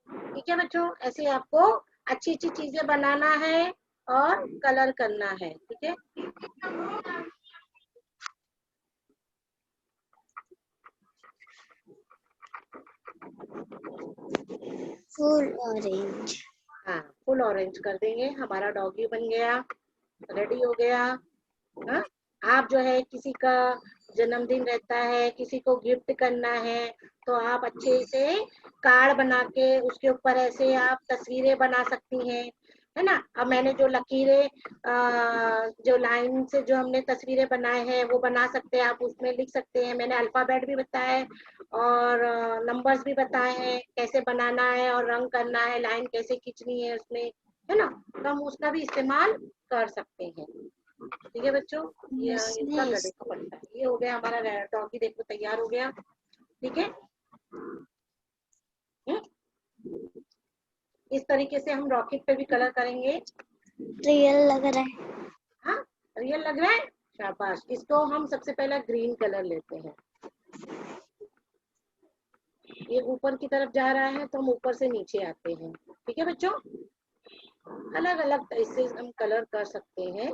ठीक है बच्चों, ऐसे आपको अच्छी अच्छी चीजें बनाना है और कलर करना है। ठीक है, फुल ऑरेंज। हाँ, फुल ऑरेंज कर देंगे। हमारा डॉगी बन गया, रेडी हो गया। हाँ, आप जो है किसी का जन्मदिन रहता है, किसी को गिफ्ट करना है, तो आप अच्छे से कार्ड बना के उसके ऊपर ऐसे आप तस्वीरें बना सकती हैं, है ना। अब मैंने जो लकीरें, जो लाइन से जो हमने तस्वीरें बनाए हैं वो बना सकते हैं, आप उसमें लिख सकते हैं। मैंने अल्फाबेट भी बताया है और नंबर्स भी बताए हैं कैसे बनाना है और रंग करना है, लाइन कैसे खींचनी है उसमें, है ना। तो हम उसका भी इस्तेमाल कर सकते हैं। ठीक है बच्चों, ये यस इसका मिस। गले का पट्टा, ये हो गया हमारा डॉगी, देखो तैयार हो गया। ठीक है, हम्म? इस तरीके से हम रॉकेट पे भी कलर करेंगे। रियल लग रहा है। हाँ, रियल लग रहा है, शाबाश। इसको हम सबसे पहले ग्रीन कलर लेते हैं। ये ऊपर की तरफ जा रहा है तो हम ऊपर से नीचे आते हैं। ठीक है बच्चों, अलग अलग तरीके से हम कलर कर सकते हैं।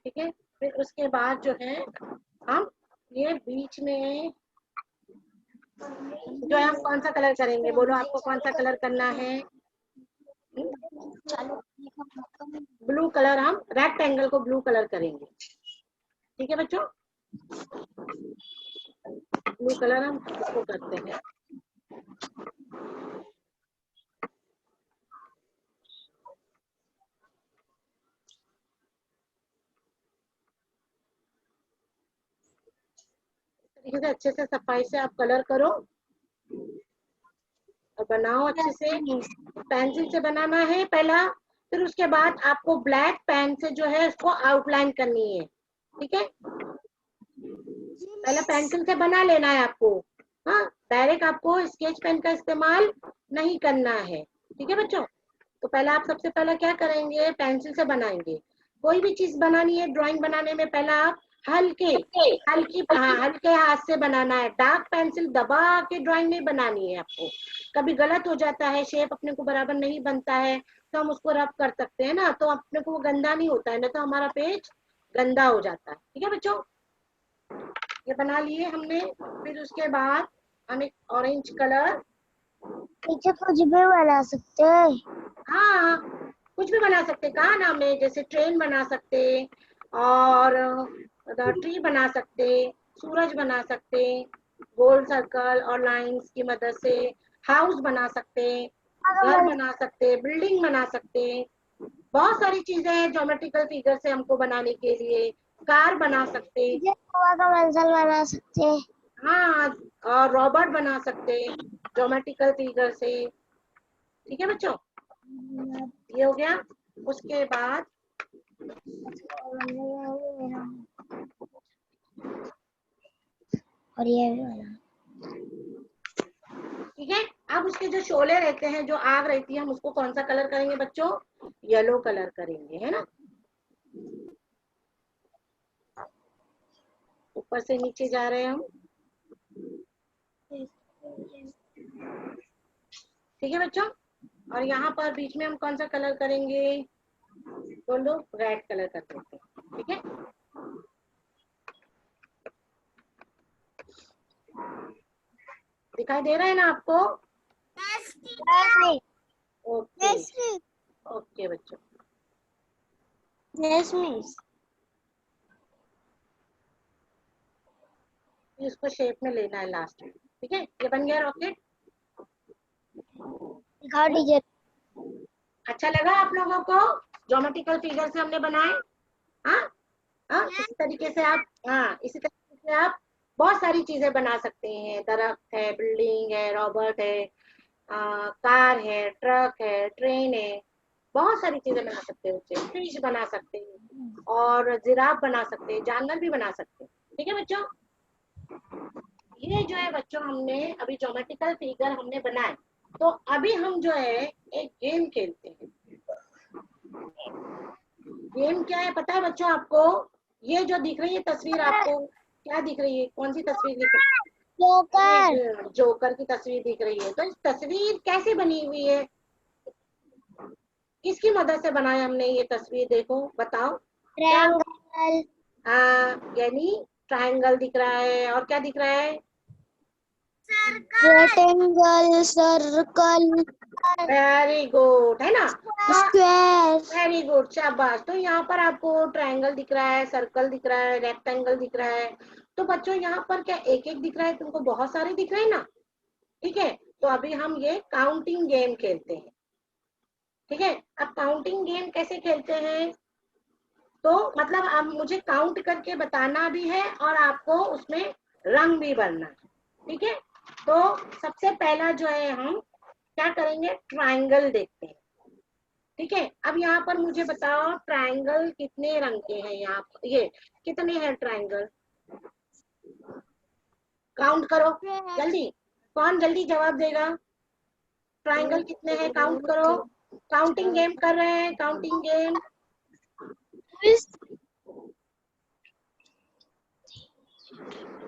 ठीक है, फिर उसके बाद जो है हम ये बीच में जो है, हम कौन सा कलर करेंगे, बोलो आपको कौन सा कलर करना है? ब्लू कलर, हम रेक्टेंगल को ब्लू कलर करेंगे। ठीक है बच्चों, ब्लू कलर हम इसको करते हैं। तरीके से अच्छे से सफाई से आप कलर करो और बनाओ अच्छे से। पेंसिल से बनाना है पहला, फिर उसके बाद आपको ब्लैक पेन से जो है उसको आउटलाइन करनी है। ठीक है, पहले पेंसिल से बना लेना है आपको। हाँ, डायरेक्ट आपको स्केच पेन का इस्तेमाल नहीं करना है। ठीक है बच्चों, तो पहले आप सबसे पहला क्या करेंगे, पेंसिल से बनाएंगे। कोई भी चीज बनानी है ड्राइंग बनाने में पहला आप हल्के हाथ से बनाना है। डार्क पेंसिल दबा के ड्राइंग नहीं बनानी है आपको। कभी गलत हो जाता है, शेप अपने को बराबर नहीं बनता है, तो हम उसको रब कर सकते हैं ना, तो अपने को वो गंदा नहीं होता है, ना तो हमारा पेज गंदा हो जाता है। ठीक है बच्चों, ये बना लिए हमने। फिर उसके बाद हम एक ऑरेंज कलर, पीछे कुछ भी बना सकते हैं। हाँ कुछ भी बना सकते, कहा ना हमने, जैसे ट्रेन बना सकते और ट्री बना सकते, सूरज बना सकते, गोल सर्कल और लाइंस की मदद से हाउस बना सकते, घर बना सकते, बिल्डिंग बना सकते। बहुत सारी चीजें हैं ज्योमेट्रिकल फिगर से हमको बनाने के लिए। कार बना सकते, पेंसिल बना सकते हैं। हाँ, और रॉबर्ट बना सकते ज्योमेट्रिकल फिगर से। ठीक है बच्चों, ये हो गया। उसके बाद और ये भी बना। ठीक है, अब उसके जो शोले रहते हैं, जो आग रहती है, हम उसको कौन सा कलर करेंगे बच्चों, येलो कलर करेंगे, है ना। ऊपर से नीचे जा रहे हैं हम। ठीक है बच्चों, और यहाँ पर बीच में हम कौन सा कलर करेंगे, बोलो, रेड कलर कर देते हैं। ठीक है, दिखाई दे रहा है ना आपको। ओके ओके बच्चों, इसको शेप में लेना है लास्ट में। ठीक है, ये बन गया रॉकेट। दिखाओ टीचर। अच्छा लगा आप लोगों को, ज्योमेट्रिकल फिगर से हमने बनाए। हाँ हाँ, इसी तरीके से आप, हाँ इसी तरीके से आप बहुत सारी चीजें बना सकते हैं। दरख्त है, बिल्डिंग है, रॉबर्ट है, कार है, ट्रक है, ट्रेन है, बहुत सारी चीजें बना सकते हैं उससे। फिश बना सकते हैं और जिराफ बना सकते हैं, जानवर भी बना सकते हैं। ठीक है बच्चों, ये जो है बच्चों हमने अभी ज्योमेट्रिकल फिगर हमने बनाए। तो अभी हम जो है एक गेम खेलते हैं। गेम क्या है पता है बच्चों आपको, ये जो दिख रही है तस्वीर आपको, क्या दिख रही है, कौन सी तस्वीर दिख रही है, जोकर। जोकर की तस्वीर दिख रही है। तो इस तस्वीर कैसे बनी हुई है, किसकी मदद से बनाया हमने ये तस्वीर, देखो बताओ। क्या, ट्रायंगल। यानी ट्रायंगल दिख रहा है, और क्या दिख रहा है, रेक्टेंगल, सर्कल, वेरी गुड, है ना। स्क्वायर। वेरी गुड, शाबाश। तो यहाँ पर आपको ट्रायंगल दिख रहा है, सर्कल दिख रहा है, रेक्टेंगल दिख रहा है। तो बच्चों यहाँ पर क्या एक एक दिख रहा है, तुमको बहुत सारे दिख रहे हैं ना। ठीक है, तो अभी हम ये काउंटिंग गेम खेलते हैं। ठीक है, अब काउंटिंग गेम कैसे खेलते हैं, तो मतलब अब मुझे काउंट करके बताना भी है और आपको उसमें रंग भी भरना है। ठीक है, तो सबसे पहला जो है हम क्या करेंगे, ट्रायंगल देखते हैं। ठीक है, अब यहाँ पर मुझे बताओ ट्रायंगल कितने रंग के हैं, यहाँ पर ये कितने हैं ट्रायंगल, काउंट करो जल्दी, कौन जल्दी जवाब देगा। ट्रायंगल कितने हैं, काउंट करो। काउंटिंग गेम कर रहे हैं, काउंटिंग गेम।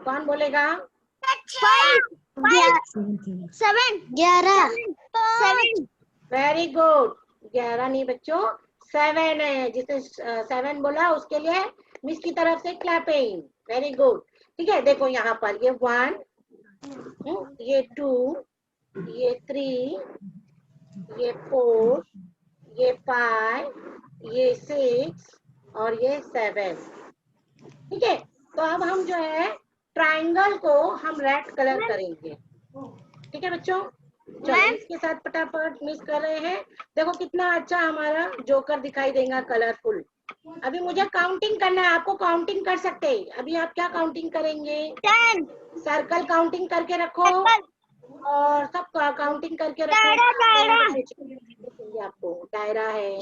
कौन बोलेगा, 11। वेरी गुड, 11 नहीं बच्चों, 7 है। जिसने 7 बोला उसके लिए मिस की तरफ से क्लैपिंग, वेरी गुड। ठीक है, देखो यहाँ पर ये 1, ये 2, ये 3, ये 4, ये 5, ये 6 और ये 7। ठीक है, तो अब हम जो है ट्रायंगल को हम रेड कलर करेंगे। ठीक है बच्चों, चलो इसके साथ फटाफट मिस कर रहे हैं। देखो कितना अच्छा हमारा जोकर दिखाई देगा, कलरफुल। अभी मुझे काउंटिंग करना है, आपको काउंटिंग कर सकते हैं। अभी आप क्या काउंटिंग करेंगे? 10 सर्कल काउंटिंग करके रखो और सब काउंटिंग करके रखो। आपको दायरा है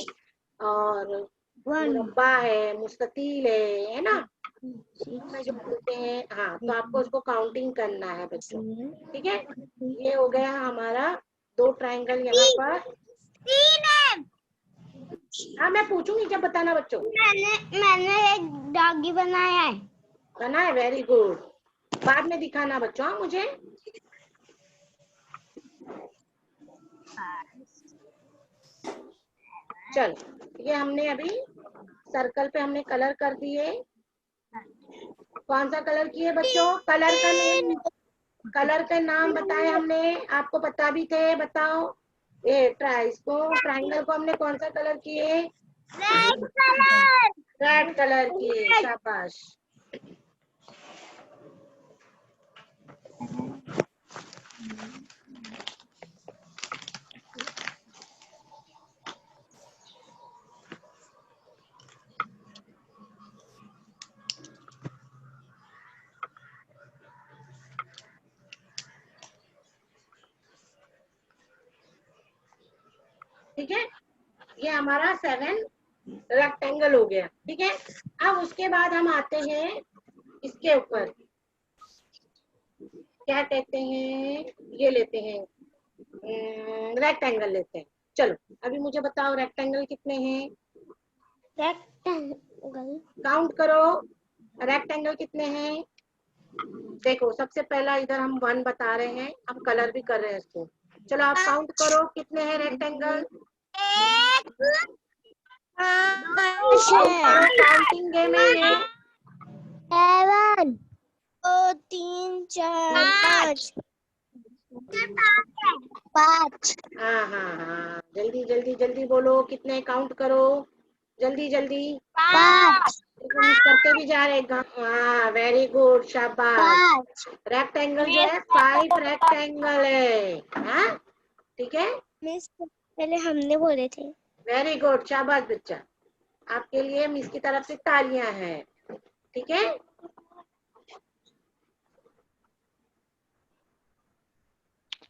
और मुरब्बा है, मुस्ततील है ना, में जो बोलते हैं। हाँ, तो आपको उसको काउंटिंग करना है बच्चों। ठीक है, ये हो गया हमारा 2 ट्रायंगल यहाँ पर। 3 है। हाँ, मैं पूछूंगी जब बताना बच्चों। मैंने एक डॉगी बनाया है। बना है, वेरी गुड। बाद में दिखाना बच्चों मुझे। चलो, ये हमने अभी सर्कल पे हमने कलर कर दिए। कौन सा कलर किए बच्चों? कलर का नाम बताए हमने, आपको पता भी थे। बताओ, ये ट्रायंगल को हमने कौन सा कलर किए? रेड कलर किए, शाबाश। ठीक है, ये हमारा 7 रेक्टेंगल हो गया। ठीक है, अब उसके बाद हम आते हैं इसके ऊपर, क्या कहते हैं, ये लेते हैं रेक्टेंगल लेते हैं। चलो, अभी मुझे बताओ रेक्टेंगल कितने हैं? रेक्टेंगल काउंट करो, रेक्टेंगल कितने हैं? देखो, सबसे पहला इधर हम 1 बता रहे हैं, हम कलर भी कर रहे हैं इसको। चलो आप काउंट करो कितने हैं रेक्टेंगल। काउंटिंग गेम है ये। 7 2 3 4 5 हाँ हाँ हाँ, जल्दी जल्दी जल्दी बोलो, कितने काउंट करो, जल्दी जल्दी। 5 मिस करते भी जा रहे। हाँ, वेरी गुड, शाबाश। रेक्टेंगल जो है 5 रेक्टेंगल है। हाँ, ठीक है, मिस पहले हमने बोले थे। वेरी गुड, शाबाश बच्चा। आपके लिए मिस की तरफ से तालियां हैं। ठीक है,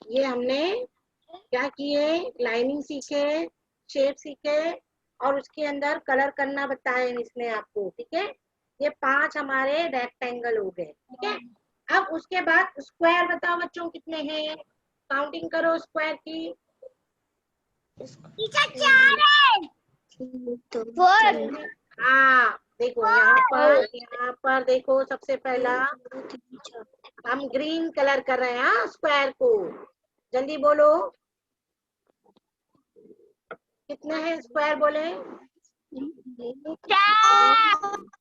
ये हमने क्या किए, लाइनिंग सीखे, शेप सीखे और उसके अंदर कलर करना बताया इसने आपको। ठीक है, ये 5 हमारे रेक्टेंगल हो गए। ठीक है, अब उसके बाद स्क्वायर बताओ बच्चों कितने हैं, काउंटिंग करो स्क्वायर की। 4 हाँ, देखो यहाँ पर देखो, सबसे पहला हम ग्रीन कलर कर रहे हैं। हाँ, स्क्वायर को जल्दी बोलो, कितने हैं स्क्वायर बोले?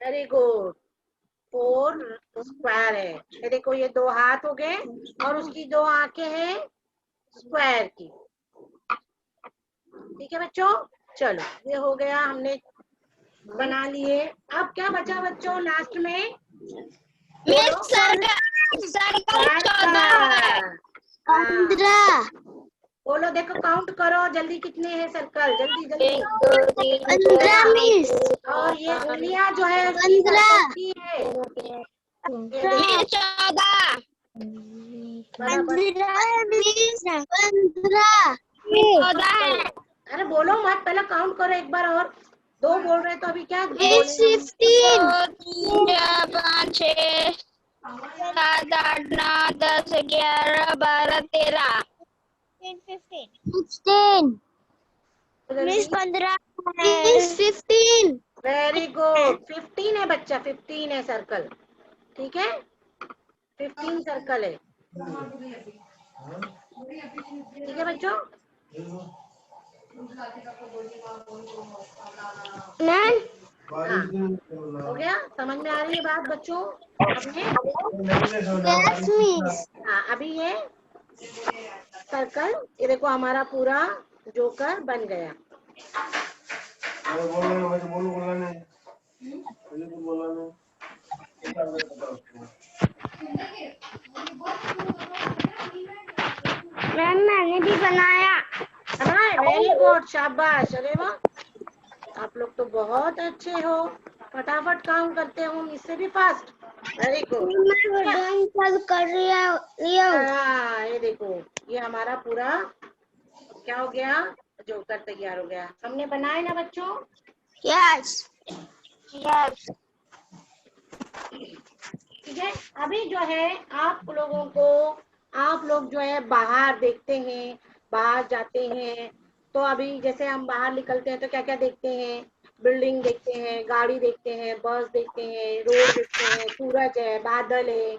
वेरी गुड, 4 स्क्वायर है। ये देखो, ये 2 हाथ हो गए और उसकी 2 आंखें हैं स्क्वायर की। ठीक है बच्चों, चलो ये हो गया, हमने बना लिए। अब क्या बचा बच्चों लास्ट में? बोलो, देखो काउंट करो जल्दी, कितने हैं सर्कल, जल्दी जल्दी। 15 मिस। और ये उंगलियां जो है 15 की है। 14 अरे बोलो मत, पहले काउंट करो एक बार और। 2 बोल रहे तो अभी क्या 15 3 4 5 6 7 8 9 10 11 12 13 16 मिस 15 मिस 15 वेरी गुड, 15 है बच्चा, 15 है सर्कल। ठीक है, 15 सर्कल है। ठीक है बच्चों, मैम हो गया, समझ में आ रही है बात बच्चों? Yes miss. हाँ, अभी ये सर्कल, ये देखो हमारा पूरा जोकर बन गया। शाबाश, अरे वाह, आप लोग तो बहुत अच्छे हो, फटाफट काम करते हो, इससे भी फास्ट, वेरी गुड। मैं ड्राइंग चालू कर लिया हूँ। ये देखो, ये हमारा पूरा क्या हो गया, जोकर तैयार हो गया। हमने बनाए ना बच्चों? Yes yes. ठीक है, अभी जो है आप लोगों को, आप लोग जो है बाहर देखते हैं, बाहर जाते हैं, तो अभी जैसे हम बाहर निकलते हैं तो क्या क्या देखते हैं, बिल्डिंग देखते हैं, गाड़ी देखते हैं, बस देखते हैं, रोड देखते हैं, सूरज है, बादल है,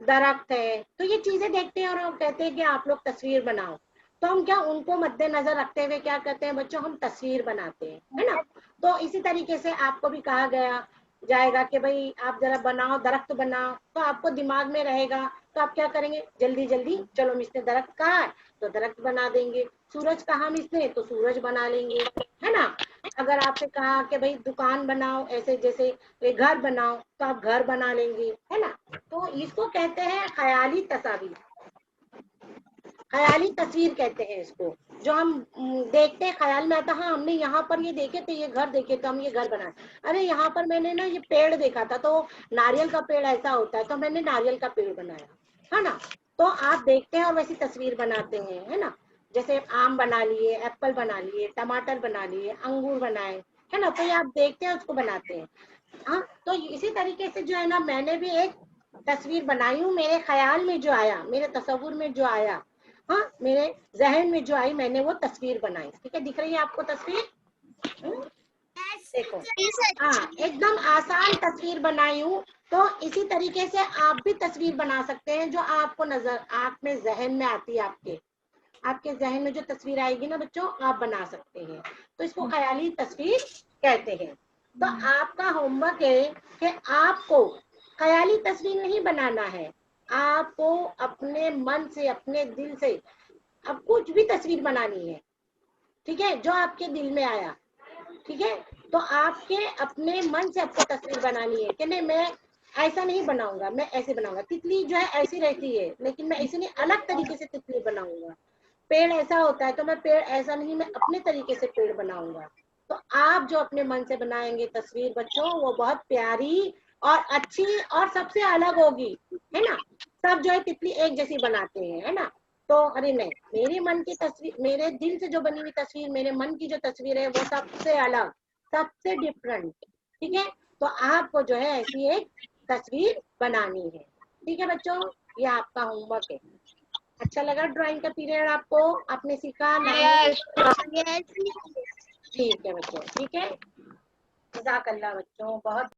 दरख्त है, तो ये चीजें देखते हैं और हम कहते हैं कि आप लोग तस्वीर बनाओ। तो हम क्या उनको मद्देनजर रखते हुए क्या करते हैं बच्चों, हम तस्वीर बनाते हैं, है ना। तो इसी तरीके से आपको भी कहा गया जाएगा कि भाई आप जरा बनाओ, दरख्त बनाओ, तो आपको दिमाग में रहेगा, तो आप क्या करेंगे, जल्दी जल्दी चलो मिसने दरख्त कहा है तो दरख्त बना देंगे, सूरज कहा मिसने तो सूरज बना लेंगे, है ना। अगर आपसे कहा कि भाई दुकान बनाओ, ऐसे जैसे घर बनाओ, तो आप घर बना लेंगे, है ना। तो इसको कहते हैं ख्याली तस्वीर, ख्याली तस्वीर कहते हैं इसको, जो हम देखते हैं, ख्याल में आता, हाँ हमने यहाँ पर ये देखे थे, ये घर देखे तो हम ये घर बनाए, अरे यहाँ पर मैंने ना ये पेड़ देखा था, तो नारियल का पेड़ ऐसा होता है तो मैंने नारियल का पेड़ बनाया, है ना। तो आप देखते हैं और वैसी तस्वीर बनाते हैं, है ना। जैसे आम बना लिए, एप्पल बना लिए, टमाटर बना लिए, अंगूर बनाए, है ना, तो ये आप देखते हैं उसको बनाते हैं। हाँ, तो इसी तरीके से जो है ना, मैंने भी एक तस्वीर बनाई हूँ, मेरे ख्याल में जो आया, मेरे तस्वुर में जो आया, हाँ मेरे जहन में जो आई, मैंने वो तस्वीर बनाई। ठीक है, दिख रही है आपको तस्वीर? देखो, हाँ एकदम आसान तस्वीर बनाई हूँ। तो इसी तरीके से आप भी तस्वीर बना सकते हैं, जो आपको नजर, आप में जहन में आती है, आपके जहन में जो तस्वीर आएगी ना बच्चों, आप बना सकते हैं, तो इसको ख्याली तस्वीर कहते हैं। तो आपका होमवर्क है कि आपको ख्याली तस्वीर नहीं बनाना है, आपको अपने मन से, अपने दिल से अब कुछ भी तस्वीर बनानी है, ठीक है, जो आपके दिल में आया, ठीक है। तो आपके अपने मन से आपको तस्वीर बनानी है कि नहीं मैं ऐसा नहीं बनाऊंगा, मैं ऐसे बनाऊंगा, तितली जो है ऐसी रहती है लेकिन मैं ऐसे नहीं, अलग तरीके से तितली बनाऊंगा, पेड़ ऐसा होता है तो मैं पेड़ ऐसा नहीं, मैं अपने तरीके से पेड़ बनाऊंगा। तो आप जो अपने मन से बनाएंगे तस्वीर बच्चों, वो बहुत प्यारी और अच्छी और सबसे अलग होगी, है ना। सब जो है तितली एक जैसी बनाते हैं, है ना। तो अरे नहीं, मेरे मन की तस्वीर, मेरे दिल से जो बनी हुई तस्वीर, मेरे मन की जो तस्वीर है वो सबसे अलग, सबसे डिफरेंट, ठीक है। तो आपको जो है ऐसी एक तस्वीर बनानी है, ठीक है बच्चों, ये आपका होमवर्क है। अच्छा लगा ड्राइंग का पीरियड आपको, आपने सीखा ना? यस। ठीक है बच्चों, ठीक है, जज़ाकल्लाह बच्चों, बहुत